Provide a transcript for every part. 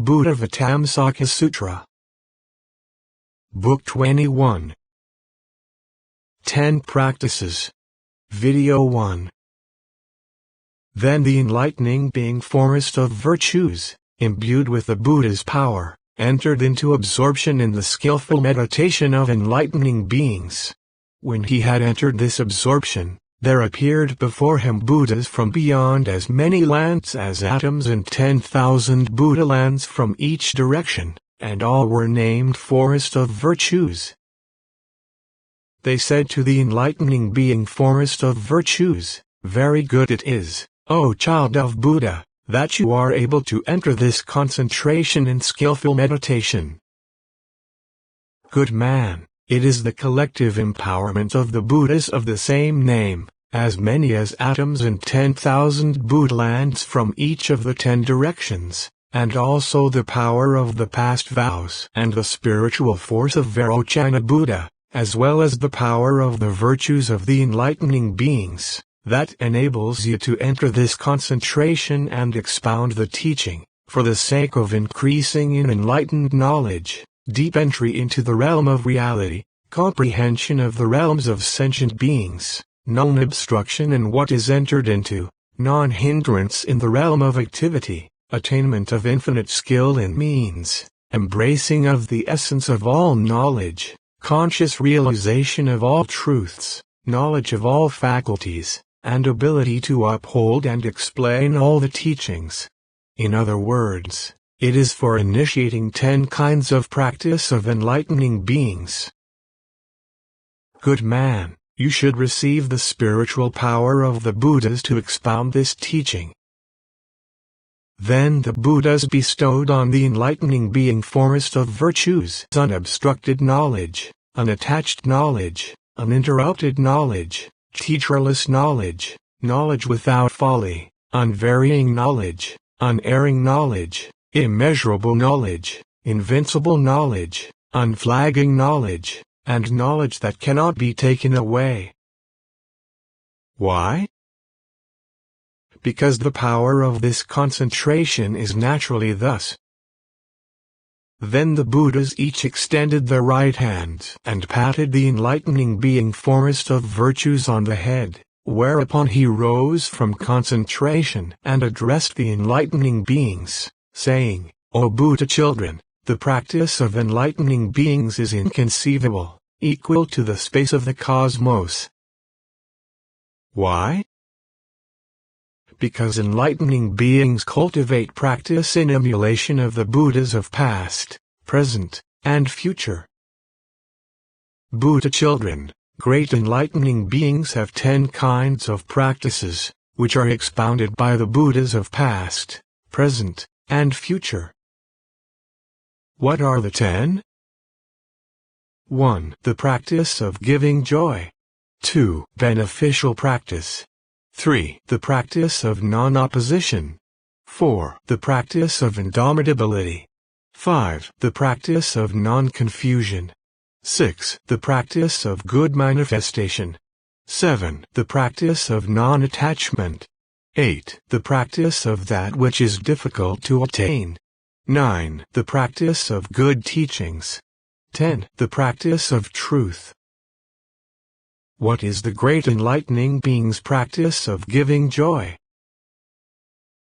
Buddhāvataṃsaka Sutra. Book 21. 10 Practices. Video 1. Then the enlightening being foremost of virtues, imbued with the Buddha's power, entered into absorption in the skillful meditation of enlightening beings. When he had entered this absorption, there appeared before him Buddhas from beyond as many lands as atoms and 10,000 Buddha lands from each direction, and all were named foremost of virtues. They said to the enlightening being foremost of virtues, "Very good it is, O child of Buddha, that you are able to enter this concentration in skillful meditation. Good man, it is the collective empowerment of the Buddhas of the same name, as many as atoms and 10,000 Buddha lands from each of the 10 directions, and also the power of the past vows and the spiritual force of Vairocana Buddha, as well as the power of the virtues of the enlightening beings, that enables you to enter this concentration and expound the teaching, for the sake of increasing in enlightened knowledge, deep entry into the realm of reality, comprehension of the realms of sentient beings, non-obstruction in what is entered into, non-hindrance in the realm of activity, attainment of infinite skill in means, embracing of the essence of all knowledge, conscious realization of all truths, knowledge of all faculties, and ability to uphold and explain all the teachings. In other words, it is for initiating 10 kinds of practice of enlightening beings. Good man, you should receive the spiritual power of the Buddhas to expound this teaching. Then the Buddhas bestowed on the enlightening being foremost of virtues unobstructed knowledge, unattached knowledge, uninterrupted knowledge, teacherless knowledge, knowledge without folly, unvarying knowledge, unerring knowledge, immeasurable knowledge, invincible knowledge, unflagging knowledge, and knowledge that cannot be taken away. Why? Because the power of this concentration is naturally thus. Then the Buddhas each extended their right hands and patted the enlightening being foremost of virtues on the head, whereupon he rose from concentration and addressed the enlightening beings, saying, "O Buddha children, the practice of enlightening beings is inconceivable, equal to the space of the cosmos." Why? Because enlightening beings cultivate practice in emulation of the Buddhas of past, present, and future. Buddha children, great enlightening beings have 10 kinds of practices, which are expounded by the Buddhas of past, present, and future. What are the 10? 1. The practice of giving joy. 2. Beneficial practice. 3. The practice of non-opposition. 4. The practice of indomitability. 5. The practice of non-confusion. 6. The practice of good manifestation. 7. The practice of non-attachment. 8. The practice of that which is difficult to attain. 9. The practice of good teachings. 10. The practice of truth. What is the great enlightening being's practice of giving joy?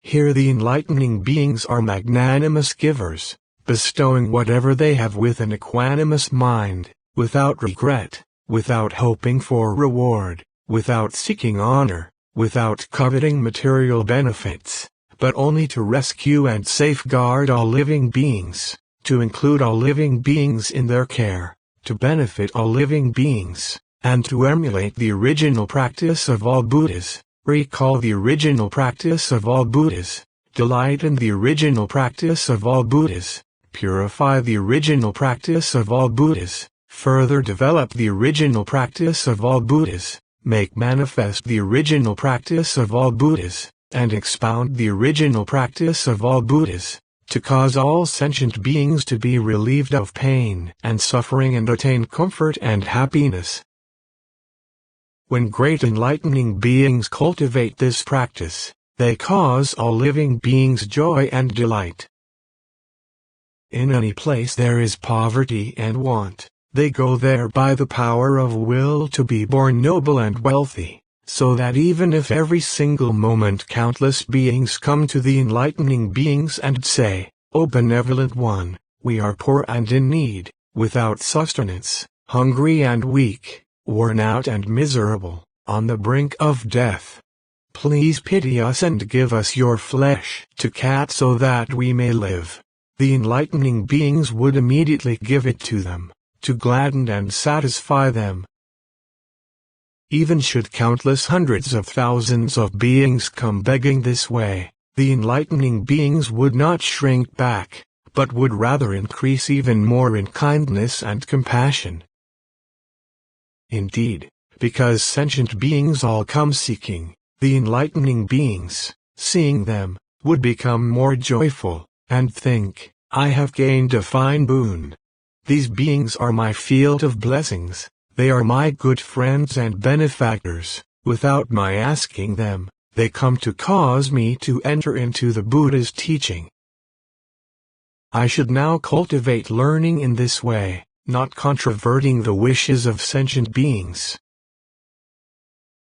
Here the enlightening beings are magnanimous givers, bestowing whatever they have with an equanimous mind, without regret, without hoping for reward, without seeking honor, without coveting material benefits, but only to rescue and safeguard all living beings, to include all living beings in their care, to benefit all living beings, and to emulate the original practice of all Buddhas, recall the original practice of all Buddhas, delight in the original practice of all Buddhas, purify the original practice of all Buddhas, further develop the original practice of all Buddhas, make manifest the original practice of all Buddhas, and expound the original practice of all Buddhas, to cause all sentient beings to be relieved of pain and suffering and attain comfort and happiness. When great enlightening beings cultivate this practice, they cause all living beings joy and delight. In any place there is poverty and want, they go there by the power of will to be born noble and wealthy, so that even if every single moment countless beings come to the enlightening beings and say, "O benevolent one, we are poor and in need, without sustenance, hungry and weak, worn out and miserable, on the brink of death. Please pity us and give us your flesh to cat so that we may live," the enlightening beings would immediately give it to them, to gladden and satisfy them. Even should countless hundreds of thousands of beings come begging this way, the enlightening beings would not shrink back, but would rather increase even more in kindness and compassion. Indeed, because sentient beings all come seeking, the enlightening beings, seeing them, would become more joyful, and think, "I have gained a fine boon. These beings are my field of blessings, they are my good friends and benefactors, without my asking them, they come to cause me to enter into the Buddha's teaching." I should now cultivate learning in this way, not controverting the wishes of sentient beings.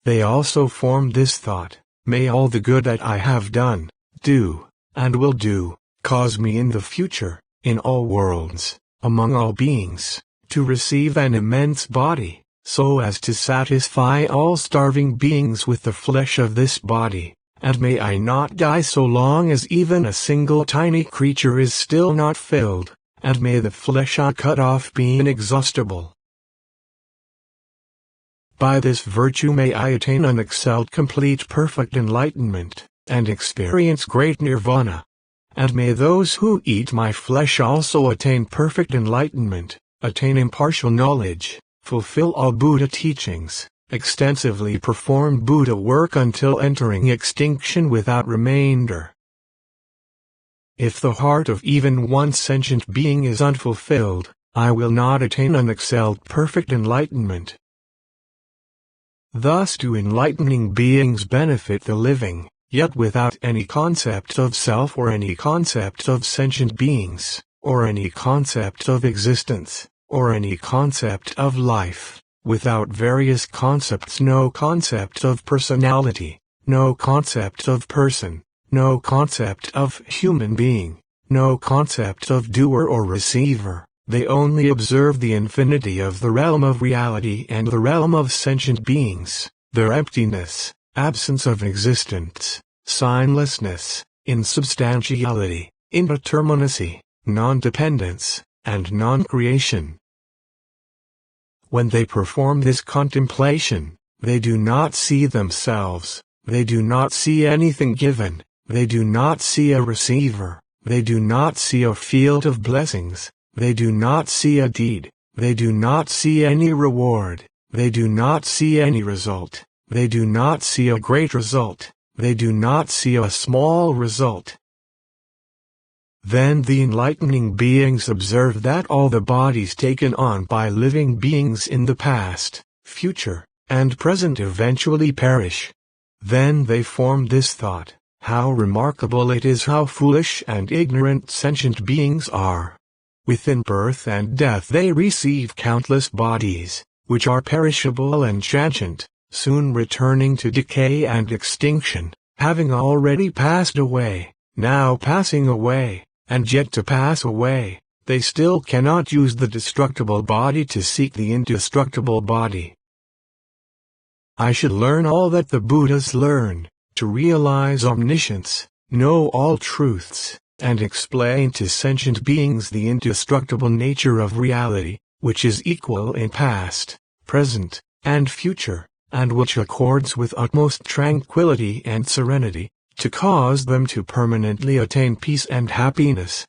They also form this thought, "May all the good that I have done, do, and will do, cause me in the future, in all worlds, among all beings, to receive an immense body, so as to satisfy all starving beings with the flesh of this body, and may I not die so long as even a single tiny creature is still not filled, and may the flesh I cut off be inexhaustible. By this virtue may I attain unexcelled complete perfect enlightenment, and experience great nirvana. And may those who eat my flesh also attain perfect enlightenment, attain impartial knowledge, fulfill all Buddha teachings, extensively perform Buddha work until entering extinction without remainder. If the heart of even one sentient being is unfulfilled, I will not attain unexcelled perfect enlightenment. Thus do enlightening beings benefit the living, yet without any concept of self or any concept of sentient beings, or any concept of existence, or any concept of life, without various concepts, no concept of personality, no concept of person, no concept of human being, no concept of doer or receiver. They only observe the infinity of the realm of reality and the realm of sentient beings, their emptiness, absence of existence, signlessness, insubstantiality, indeterminacy, non-dependence, and non-creation. When they perform this contemplation, they do not see themselves, they do not see anything given, they do not see a receiver, they do not see a field of blessings. They do not see a deed, they do not see any reward, they do not see any result, they do not see a great result, they do not see a small result. Then the enlightening beings observe that all the bodies taken on by living beings in the past, future, and present eventually perish. Then they form this thought, "How remarkable it is how foolish and ignorant sentient beings are. Within birth and death they receive countless bodies, which are perishable and transient, soon returning to decay and extinction, having already passed away, now passing away, and yet to pass away. They still cannot use the destructible body to seek the indestructible body." I should learn all that the Buddhas learned, to realize omniscience, know all truths, and explain to sentient beings the indestructible nature of reality, which is equal in past, present, and future, and which accords with utmost tranquility and serenity, to cause them to permanently attain peace and happiness.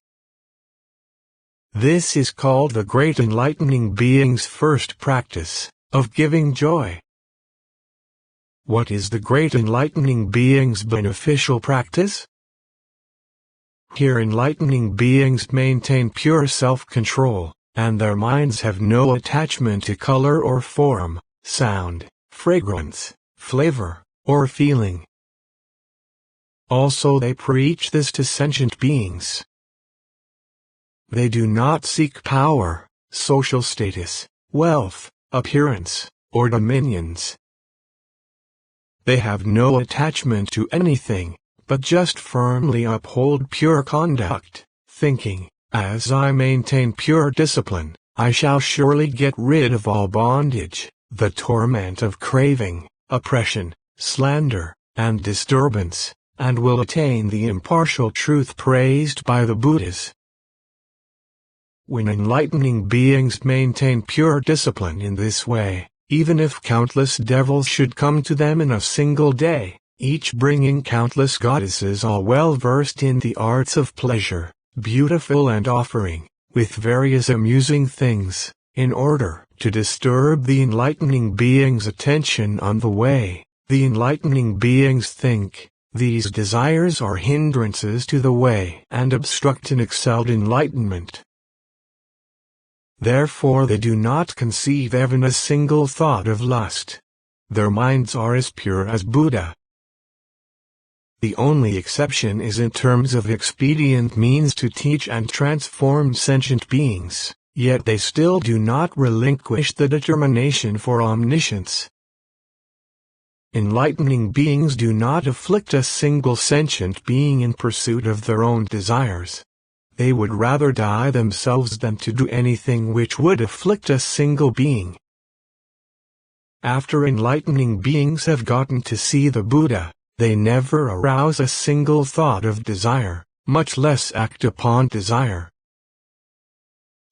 This is called the great enlightening being's first practice, of giving joy. What is the great enlightening being's beneficial practice? Here enlightening beings maintain pure self-control, and their minds have no attachment to color or form, sound, fragrance, flavor, or feeling. Also they preach this to sentient beings. They do not seek power, social status, wealth, appearance, or dominions. They have no attachment to anything, but just firmly uphold pure conduct, thinking, as I maintain pure discipline, I shall surely get rid of all bondage, the torment of craving, oppression, slander, and disturbance, and will attain the impartial truth praised by the Buddhas. When enlightening beings maintain pure discipline in this way, even if countless devils should come to them in a single day, each bringing countless goddesses all well versed in the arts of pleasure, beautiful and offering, with various amusing things, in order to disturb the enlightening being's attention on the way, the enlightening beings think, these desires are hindrances to the way and obstruct an excelled enlightenment. Therefore they do not conceive even a single thought of lust. Their minds are as pure as Buddha. The only exception is in terms of expedient means to teach and transform sentient beings, yet they still do not relinquish the determination for omniscience. Enlightening beings do not afflict a single sentient being in pursuit of their own desires. They would rather die themselves than to do anything which would afflict a single being. After enlightening beings have gotten to see the Buddha, they never arouse a single thought of desire, much less act upon desire.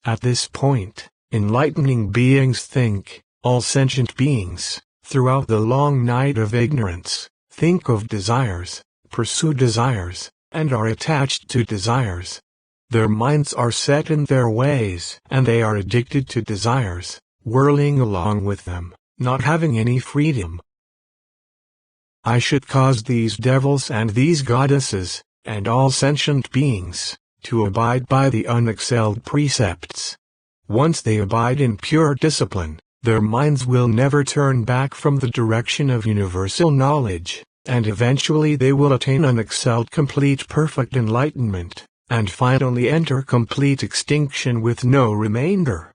At this point, enlightening beings think, all sentient beings, throughout the long night of ignorance, think of desires, pursue desires, and are attached to desires. Their minds are set in their ways, and they are addicted to desires, whirling along with them, not having any freedom. I should cause these devils and these goddesses, and all sentient beings, to abide by the unexcelled precepts. Once they abide in pure discipline, their minds will never turn back from the direction of universal knowledge, and eventually they will attain unexcelled complete perfect enlightenment, and finally enter complete extinction with no remainder.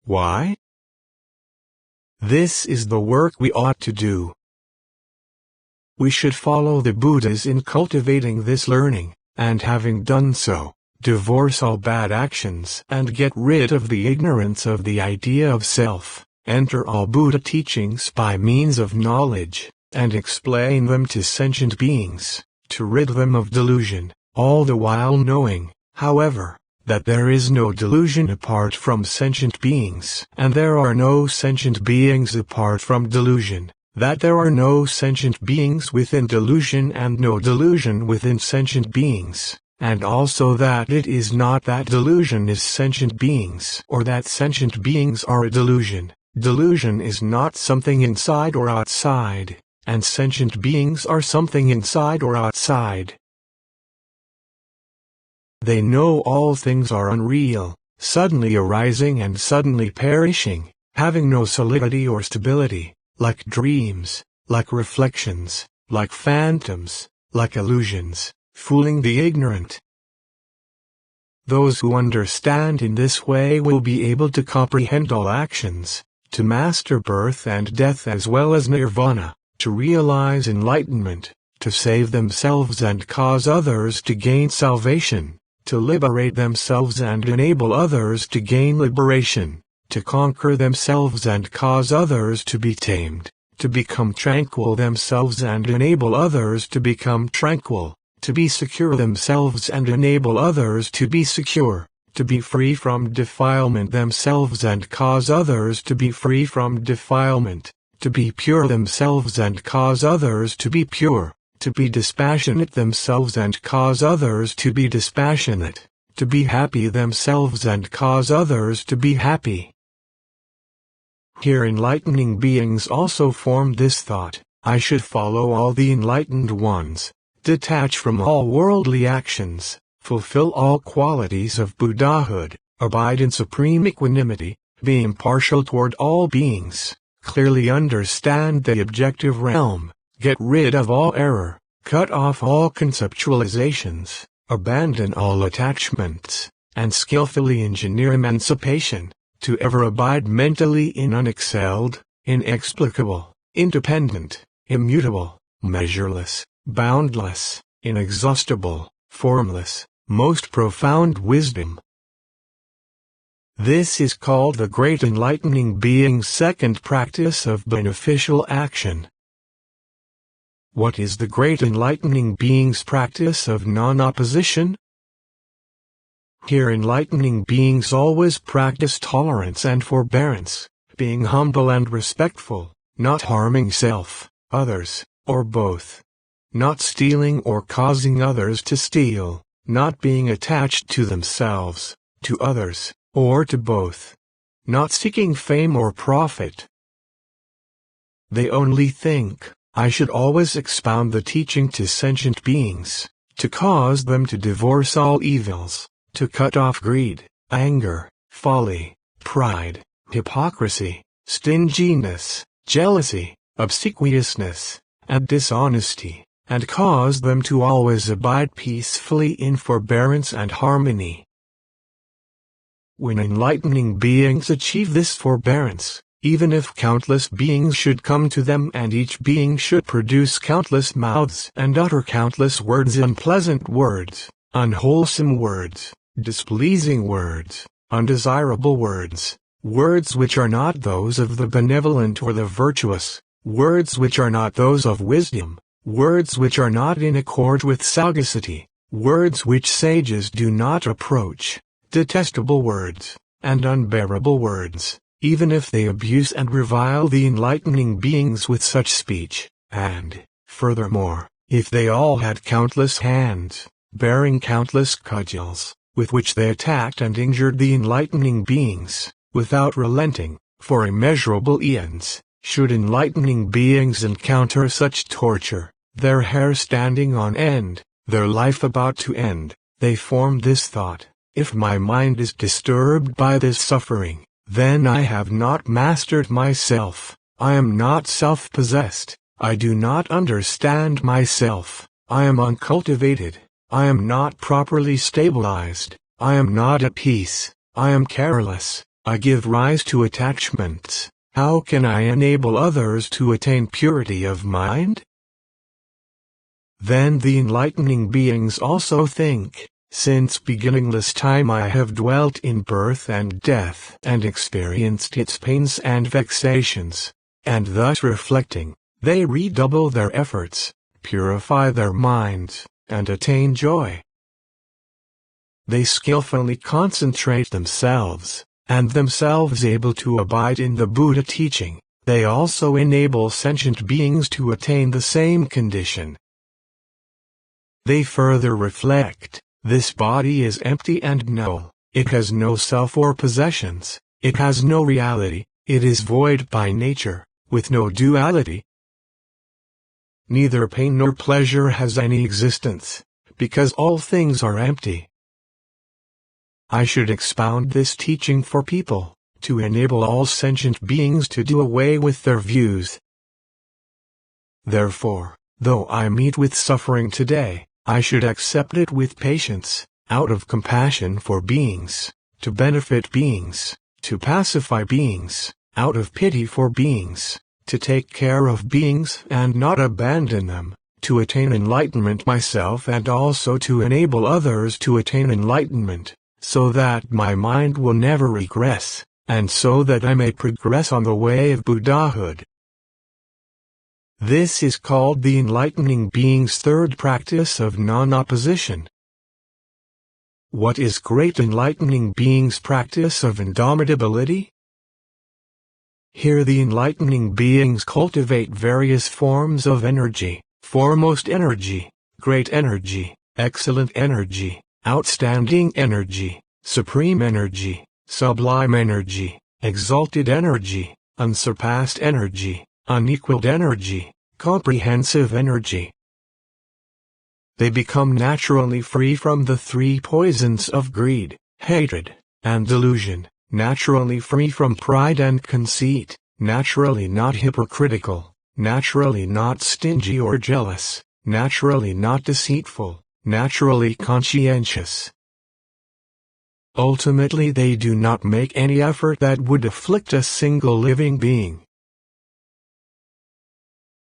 Why? This is the work we ought to do. We should follow the Buddhas in cultivating this learning, and having done so, divorce all bad actions and get rid of the ignorance of the idea of self, enter all Buddha teachings by means of knowledge, and explain them to sentient beings, to rid them of delusion, all the while knowing, however, that there is no delusion apart from sentient beings, and there are no sentient beings apart from delusion, that there are no sentient beings within delusion and no delusion within sentient beings, and also that it is not that delusion is sentient beings or that sentient beings are a delusion. Delusion is not something inside or outside, and sentient beings are something inside or outside. They know all things are unreal, suddenly arising and suddenly perishing, having no solidity or stability, like dreams, like reflections, like phantoms, like illusions, fooling the ignorant. Those who understand in this way will be able to comprehend all actions, to master birth and death as well as nirvana, to realize enlightenment, to save themselves and cause others to gain salvation, to liberate themselves and enable others to gain liberation, to conquer themselves and cause others to be tamed, to become tranquil themselves and enable others to become tranquil, to be secure themselves and enable others to be secure, to be free from defilement themselves and cause others to be free from defilement, to be pure themselves and cause others to be pure, to be dispassionate themselves and cause others to be dispassionate, to be happy themselves and cause others to be happy. Here enlightening beings also form this thought, I should follow all the enlightened ones, detach from all worldly actions, fulfill all qualities of Buddhahood, abide in supreme equanimity, be impartial toward all beings, clearly understand the objective realm, get rid of all error, cut off all conceptualizations, abandon all attachments, and skillfully engineer emancipation, to ever abide mentally in unexcelled, inexplicable, independent, immutable, measureless, boundless, inexhaustible, formless, most profound wisdom. This is called the Great Enlightening Being's second practice of beneficial action. What is the Great Enlightening Being's practice of non-opposition? Here enlightening beings always practice tolerance and forbearance, being humble and respectful, not harming self, others, or both. Not stealing or causing others to steal, not being attached to themselves, to others, or to both. Not seeking fame or profit. They only think, I should always expound the teaching to sentient beings, to cause them to divorce all evils, to cut off greed, anger, folly, pride, hypocrisy, stinginess, jealousy, obsequiousness, and dishonesty, and cause them to always abide peacefully in forbearance and harmony. When enlightening beings achieve this forbearance, even if countless beings should come to them and each being should produce countless mouths and utter countless words, unpleasant words, unwholesome words, displeasing words, undesirable words, words which are not those of the benevolent or the virtuous, words which are not those of wisdom, words which are not in accord with sagacity, words which sages do not approach, detestable words, and unbearable words, even if they abuse and revile the enlightening beings with such speech, and, furthermore, if they all had countless hands, bearing countless cudgels, with which they attacked and injured the enlightening beings, without relenting, for immeasurable eons, should enlightening beings encounter such torture, their hair standing on end, their life about to end, they form this thought, if my mind is disturbed by this suffering, then I have not mastered myself, I am not self-possessed, I do not understand myself, I am uncultivated, I am not properly stabilized, I am not at peace, I am careless, I give rise to attachments. How can I enable others to attain purity of mind? Then the enlightening beings also think, since beginningless time I have dwelt in birth and death and experienced its pains and vexations, and thus reflecting, they redouble their efforts, purify their minds, and attain joy. They skillfully concentrate themselves, and themselves able to abide in the Buddha teaching, they also enable sentient beings to attain the same condition. They further reflect, this body is empty and null, it has no self or possessions, it has no reality, it is void by nature, with no duality. Neither pain nor pleasure has any existence, because all things are empty. I should expound this teaching for people, to enable all sentient beings to do away with their views. Therefore, though I meet with suffering today, I should accept it with patience, out of compassion for beings, to benefit beings, to pacify beings, out of pity for beings, to take care of beings and not abandon them, to attain enlightenment myself and also to enable others to attain enlightenment, so that my mind will never regress, and so that I may progress on the way of Buddhahood. This is called the enlightening being's third practice of non-opposition. What is Great Enlightening Being's practice of indomitability? Here the enlightening beings cultivate various forms of energy, foremost energy, great energy, excellent energy, outstanding energy, supreme energy, sublime energy, exalted energy, unsurpassed energy, unequaled energy, comprehensive energy. They become naturally free from the three poisons of greed, hatred, and delusion, naturally free from pride and conceit, naturally not hypocritical, naturally not stingy or jealous, naturally not deceitful, naturally conscientious. Ultimately, they do not make any effort that would afflict a single living being.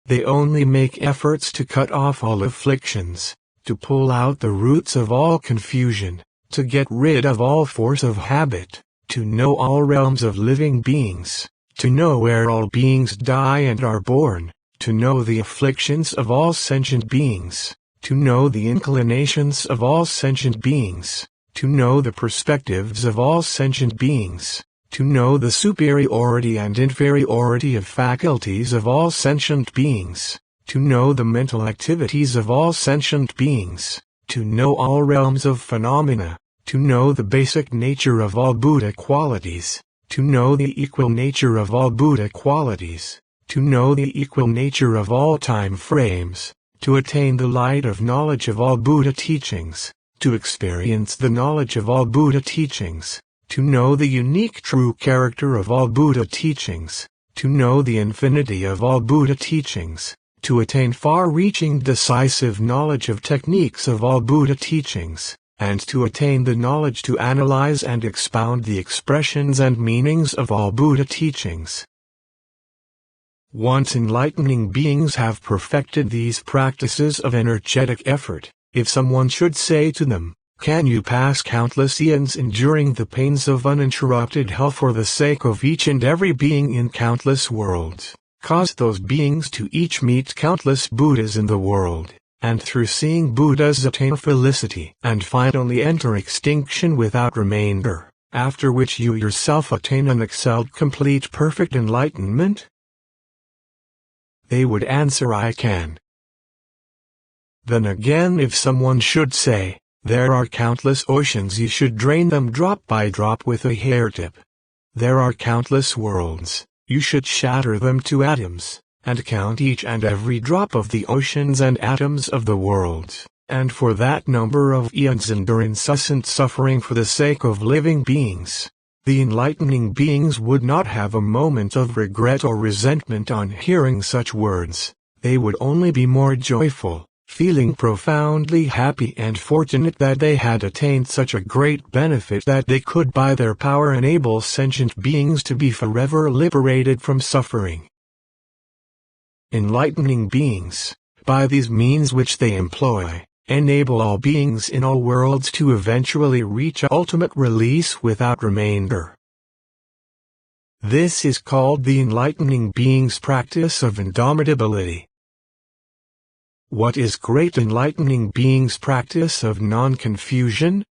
They only make efforts to cut off all afflictions, to pull out the roots of all confusion, to get rid of all force of habit, to know all realms of living beings, to know where all beings die and are born, to know the afflictions of all sentient beings, to know the inclinations of all sentient beings, to know the perspectives of all sentient beings, to know the superiority and inferiority of faculties of all sentient beings, to know the mental activities of all sentient beings, to know all realms of phenomena, to know the basic nature of all Buddha qualities, to know the equal nature of all Buddha qualities, to know the equal nature of all time frames, to attain the light of knowledge of all Buddha teachings, to experience the knowledge of all Buddha teachings, to know the unique true character of all Buddha teachings, to know the infinity of all Buddha teachings, to attain far-reaching decisive knowledge of techniques of all Buddha teachings, and to attain the knowledge to analyze and expound the expressions and meanings of all Buddha teachings. Once enlightening beings have perfected these practices of energetic effort, if someone should say to them, "Can you pass countless eons enduring the pains of uninterrupted hell for the sake of each and every being in countless worlds, cause those beings to each meet countless Buddhas in the world, and through seeing Buddhas attain felicity and finally enter extinction without remainder, after which you yourself attain unexcelled complete perfect enlightenment?" They would answer, "I can." Then again, if someone should say, "There are countless oceans, you should drain them drop by drop with a hair tip. There are countless worlds, you should shatter them to atoms, and count each and every drop of the oceans and atoms of the worlds, and for that number of eons endure incessant suffering for the sake of living beings." The enlightening beings would not have a moment of regret or resentment on hearing such words. They would only be more joyful, feeling profoundly happy and fortunate that they had attained such a great benefit that they could by their power enable sentient beings to be forever liberated from suffering. Enlightening beings, by these means which they employ, enable all beings in all worlds to eventually reach ultimate release without remainder. This is called the enlightening being's practice of indomitability. What is great enlightening being's practice of non-confusion?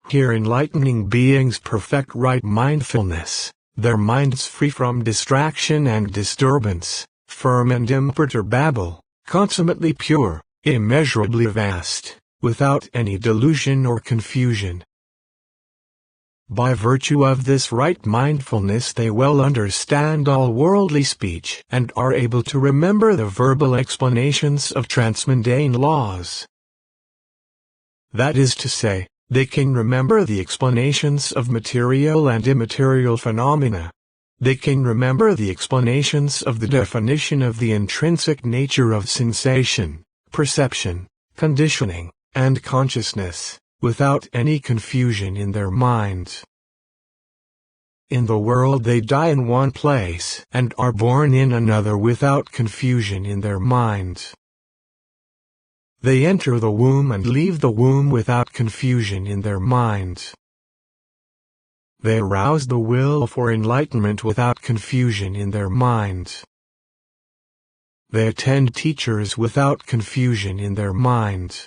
Here enlightening beings perfect right mindfulness, their minds free from distraction and disturbance, firm and imperturbable, consummately pure, immeasurably vast, without any delusion or confusion. By virtue of this right mindfulness they well understand all worldly speech and are able to remember the verbal explanations of transmundane laws. That is to say, they can remember the explanations of material and immaterial phenomena. They can remember the explanations of the definition of the intrinsic nature of sensation, perception, conditioning, and consciousness, without any confusion in their minds. In the world they die in one place and are born in another without confusion in their minds. They enter the womb and leave the womb without confusion in their minds. They arouse the will for enlightenment without confusion in their minds. They attend teachers without confusion in their minds.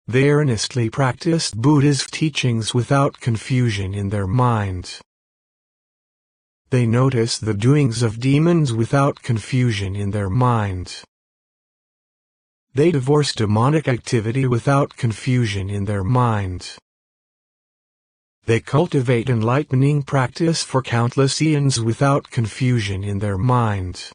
They earnestly practice Buddha's teachings without confusion in their minds. They notice the doings of demons without confusion in their minds. They divorce demonic activity without confusion in their minds. They cultivate enlightening practice for countless eons without confusion in their minds.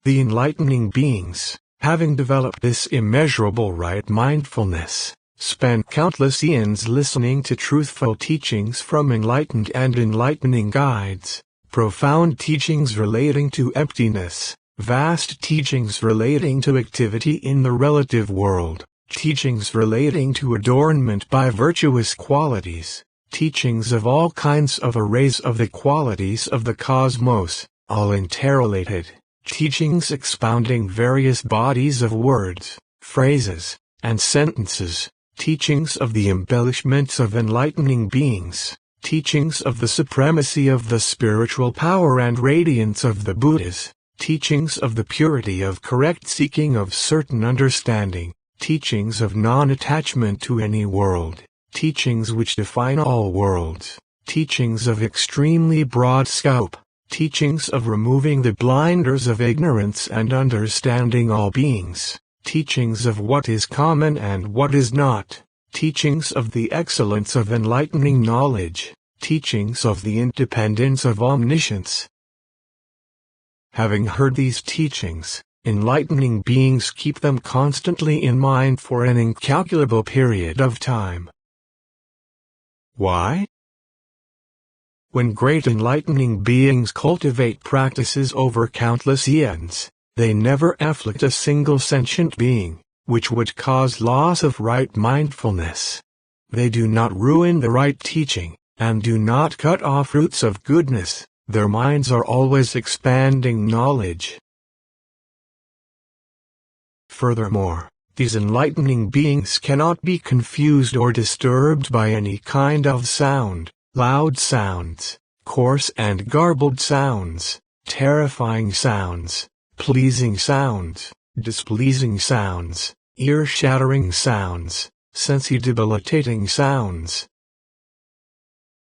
The enlightening beings, having developed this immeasurable right mindfulness, spend countless eons listening to truthful teachings from enlightened and enlightening guides, profound teachings relating to emptiness, vast teachings relating to activity in the relative world, teachings relating to adornment by virtuous qualities, teachings of all kinds of arrays of the qualities of the cosmos, all interrelated, teachings expounding various bodies of words, phrases, and sentences, teachings of the embellishments of enlightening beings, teachings of the supremacy of the spiritual power and radiance of the Buddhas, teachings of the purity of correct seeking of certain understanding, teachings of non-attachment to any world, teachings which define all worlds, teachings of extremely broad scope, teachings of removing the blinders of ignorance and understanding all beings, teachings of what is common and what is not, teachings of the excellence of enlightening knowledge, teachings of the independence of omniscience. Having heard these teachings, enlightening beings keep them constantly in mind for an incalculable period of time. Why? When great enlightening beings cultivate practices over countless eons, they never afflict a single sentient being, which would cause loss of right mindfulness. They do not ruin the right teaching, and do not cut off roots of goodness. Their minds are always expanding knowledge. Furthermore, these enlightening beings cannot be confused or disturbed by any kind of sound, loud sounds, coarse and garbled sounds, terrifying sounds, pleasing sounds, displeasing sounds, ear-shattering sounds, sense-debilitating sounds.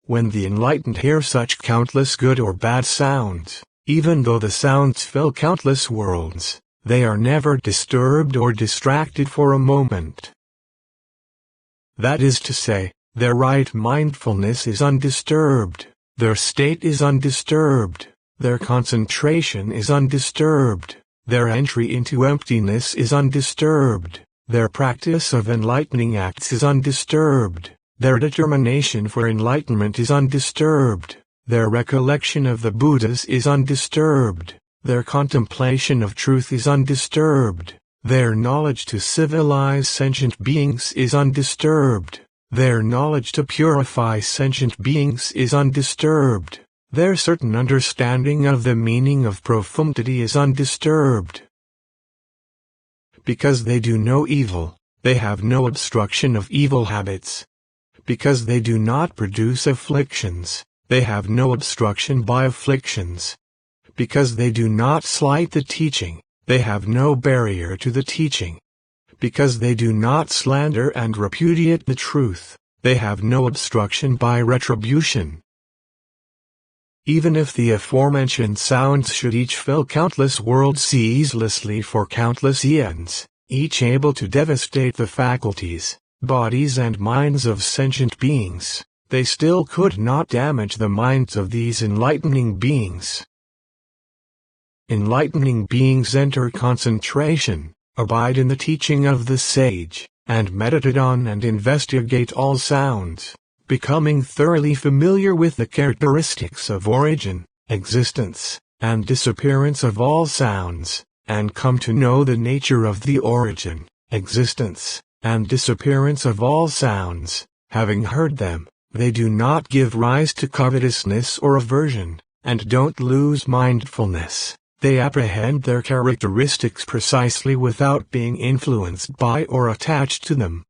When the enlightened hear such countless good or bad sounds, even though the sounds fill countless worlds, they are never disturbed or distracted for a moment. That is to say, their right mindfulness is undisturbed, their state is undisturbed, their concentration is undisturbed, their entry into emptiness is undisturbed, their practice of enlightening acts is undisturbed. Their determination for enlightenment is undisturbed, their recollection of the Buddhas is undisturbed, their contemplation of truth is undisturbed, their knowledge to civilize sentient beings is undisturbed, their knowledge to purify sentient beings is undisturbed, their certain understanding of the meaning of profundity is undisturbed. Because they do no evil, they have no obstruction of evil habits. Because they do not produce afflictions, they have no obstruction by afflictions. Because they do not slight the teaching, they have no barrier to the teaching. Because they do not slander and repudiate the truth, they have no obstruction by retribution. Even if the aforementioned sounds should each fill countless worlds ceaselessly for countless eons, each able to devastate the faculties, bodies and minds of sentient beings, they still could not damage the minds of these enlightening beings. Enlightening beings enter concentration, abide in the teaching of the sage, and meditate on and investigate all sounds, becoming thoroughly familiar with the characteristics of origin, existence, and disappearance of all sounds, and come to know the nature of the origin, existence, and disappearance of all sounds. Having heard them, they do not give rise to covetousness or aversion, and don't lose mindfulness. They apprehend their characteristics precisely without being influenced by or attached to them.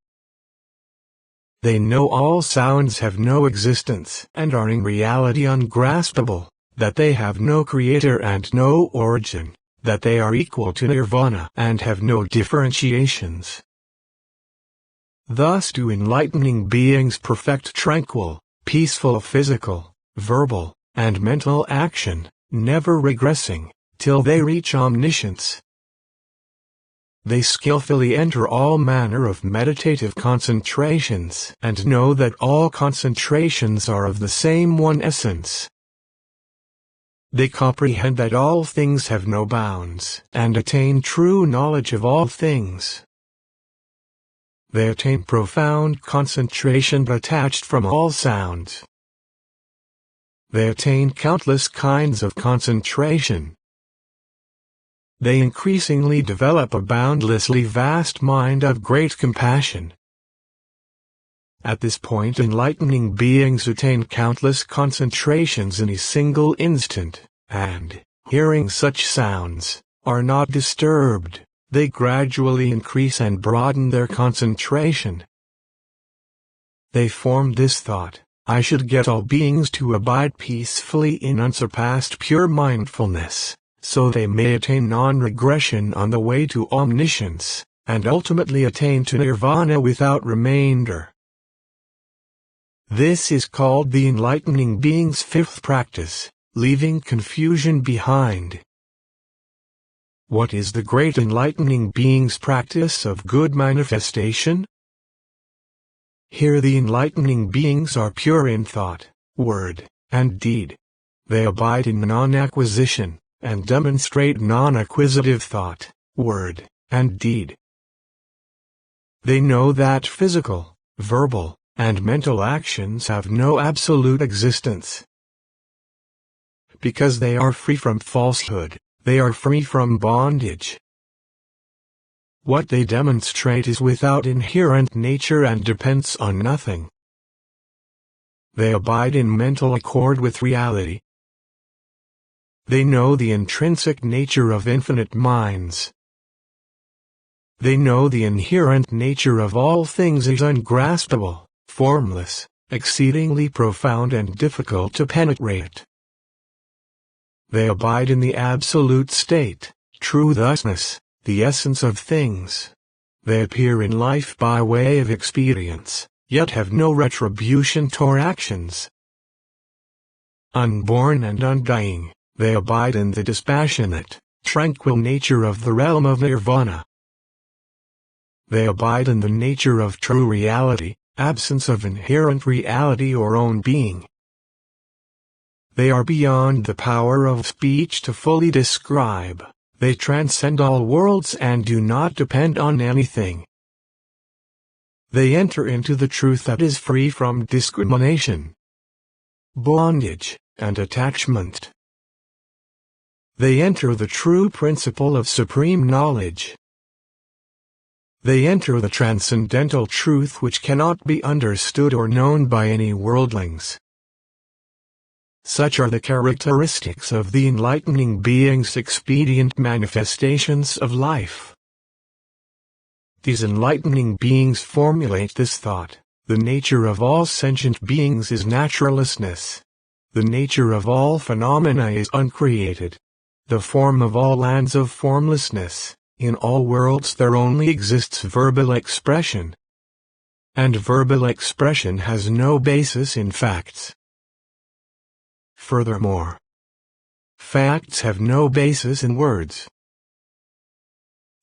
They know all sounds have no existence and are in reality ungraspable, that they have no creator and no origin, that they are equal to nirvana and have no differentiations. Thus do enlightening beings perfect tranquil, peaceful physical, verbal, and mental action, never regressing, till they reach omniscience. They skillfully enter all manner of meditative concentrations and know that all concentrations are of the same one essence. They comprehend that all things have no bounds and attain true knowledge of all things. They attain profound concentration detached from all sounds. They attain countless kinds of concentration. they increasingly develop a boundlessly vast mind of great compassion. At this point, enlightening beings attain countless concentrations in a single instant, and, hearing such sounds, are not disturbed. They gradually increase and broaden their concentration. They form this thought: I should get all beings to abide peacefully in unsurpassed pure mindfulness, so they may attain non-regression on the way to omniscience, and ultimately attain to nirvana without remainder. This is called the enlightening being's fifth practice, leaving confusion behind. What is the great enlightening being's practice of good manifestation? Here the enlightening beings are pure in thought, word, and deed. They abide in non-acquisition, and demonstrate non-acquisitive thought, word, and deed. They know that physical, verbal, and mental actions have no absolute existence. Because they are free from falsehood, they are free from bondage. What they demonstrate is without inherent nature and depends on nothing. They abide in mental accord with reality. They know the intrinsic nature of infinite minds. They know the inherent nature of all things is ungraspable, formless, exceedingly profound and difficult to penetrate. They abide in the absolute state, true thusness, the essence of things. They appear in life by way of experience, yet have no retribution toward actions. Unborn and undying, they abide in the dispassionate, tranquil nature of the realm of nirvana. They abide in the nature of true reality, absence of inherent reality or own being. They are beyond the power of speech to fully describe. They transcend all worlds and do not depend on anything. They enter into the truth that is free from discrimination, bondage, and attachment. They enter the true principle of supreme knowledge. They enter the transcendental truth which cannot be understood or known by any worldlings. Such are the characteristics of the enlightening being's expedient manifestations of life. These enlightening beings formulate this thought: the nature of all sentient beings is naturalessness. The nature of all phenomena is uncreated. The form of all lands of formlessness. In all worlds there only exists verbal expression. And verbal expression has no basis in facts. Furthermore, facts have no basis in words.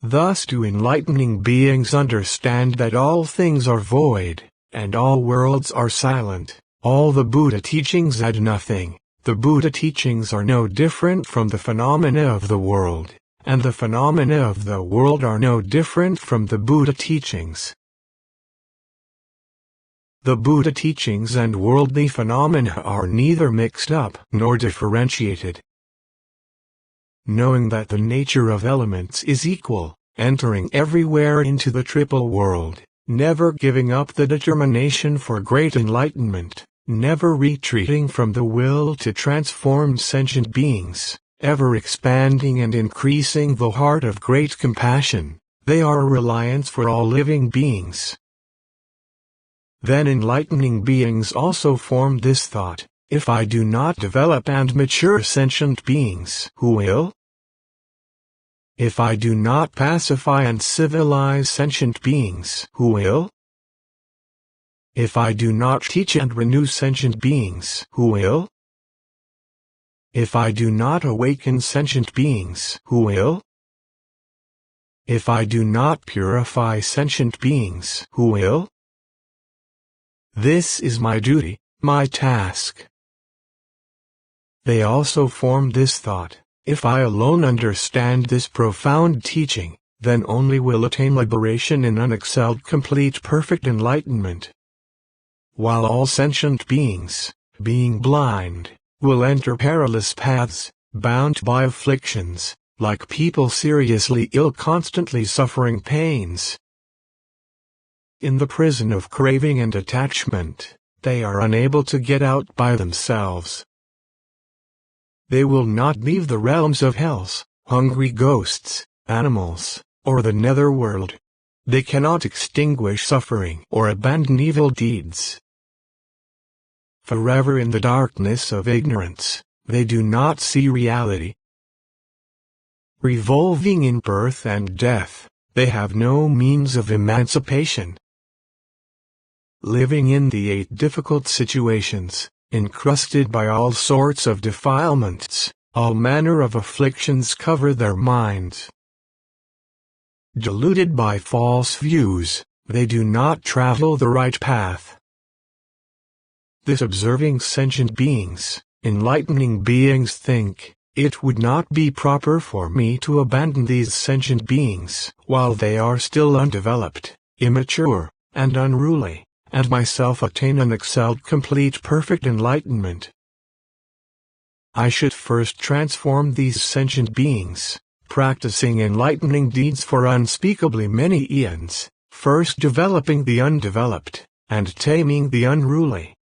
Thus do enlightening beings understand that all things are void, and all worlds are silent. All the Buddha teachings add nothing. The Buddha teachings are no different from the phenomena of the world, and the phenomena of the world are no different from the Buddha teachings. The Buddha teachings and worldly phenomena are neither mixed up nor differentiated. Knowing that the nature of elements is equal, entering everywhere into the triple world, never giving up the determination for great enlightenment, never retreating from the will to transform sentient beings, ever expanding and increasing the heart of great compassion, they are a reliance for all living beings. Then enlightening beings also form this thought: if I do not develop and mature sentient beings, who will? If I do not pacify and civilize sentient beings, who will? If I do not teach and renew sentient beings, who will? If I do not awaken sentient beings, who will? If I do not purify sentient beings, who will? This is my duty, my task. They also form this thought: if I alone understand this profound teaching, then only will attain liberation in unexcelled complete perfect enlightenment. While all sentient beings, being blind, will enter perilous paths, bound by afflictions, like people seriously ill constantly suffering pains. In the prison of craving and attachment, they are unable to get out by themselves. They will not leave the realms of hells, hungry ghosts, animals, or the netherworld. They cannot extinguish suffering or abandon evil deeds. Forever in the darkness of ignorance, they do not see reality. Revolving in birth and death, they have no means of emancipation. Living in the 8 difficult situations, encrusted by all sorts of defilements, all manner of afflictions cover their minds. Deluded by false views, they do not travel the right path. This observing sentient beings, enlightening beings think, it would not be proper for me to abandon these sentient beings while they are still undeveloped, immature, and unruly, and myself attain unexcelled complete perfect enlightenment. I should first transform these sentient beings, practicing enlightening deeds for unspeakably many eons, first developing the undeveloped, and taming the unruly.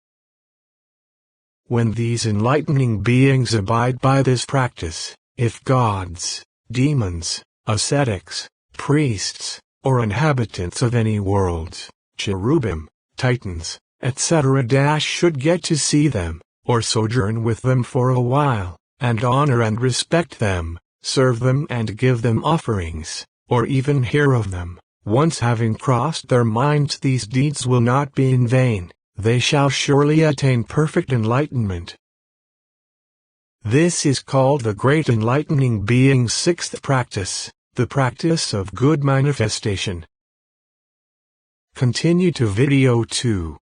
When these enlightening beings abide by this practice, if gods, demons, ascetics, priests, or inhabitants of any worlds, cherubim, titans, etc. should get to see them, or sojourn with them for a while, and honor and respect them, serve them and give them offerings, or even hear of them, once having crossed their minds these deeds will not be in vain. They shall surely attain perfect enlightenment. This is called the Great Enlightening Being's 6th practice, the practice of good manifestation. Continue to video 2.